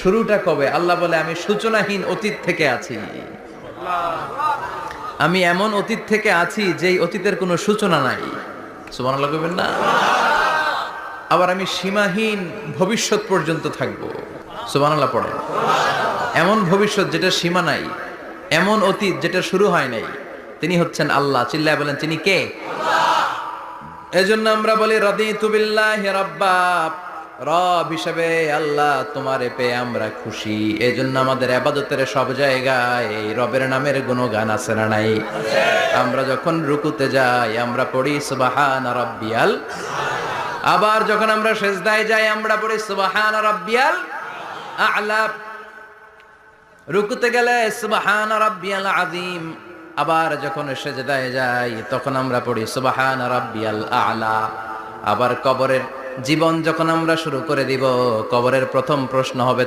শুরুটা কবে? আল্লাহ বলে আমি সূচনাহীন অতীত থেকে আছি। আমি এমন অতীত থেকে আছি যেই অতীতের কোনো সূচনা নাই। সুবহানাল্লাহ কইবেন না? আবার আমি সীমাহীন ভবিষ্যৎ পর্যন্ত থাকবো। সুবহানাল্লাহ পড়েন। এমন ভবিষ্যৎ যেটা সীমা নাই, এমন অতীত যেটা শুরু হয় নাই, তিনি হচ্ছেন আল্লাহ। চিল্লায় বলেন তিনি কে? এজন্য আমরা বলি রাদিতু বিল্লাহি রাব্বা, রব হিসেবে আল্লাহ তোমারে পেয়ে আমরা খুশি। এজন্য আমাদের ইবাদতের সব জায়গায় এই রবের নামের গুণগান আছে না নাই? আমরা যখন রুকুতে যাই আমরা পড়ি সুবহানা রাব্বিয়াল, আবার যখন আমরা সিজদায় যাই আমরা পড়ি সুবহানা রাব্বিয়াল আ'লা। রুকুতে গেলে সুবহানা রাব্বিয়াল আযীম, আবার যখন সিজদায় যাই তখন আমরা পড়ি সুবহানা রাব্বিয়াল আ'লা। আবার কবরের জীবন যখন আমরা শুরু করে দিব, কবরের প্রথম প্রশ্ন হবে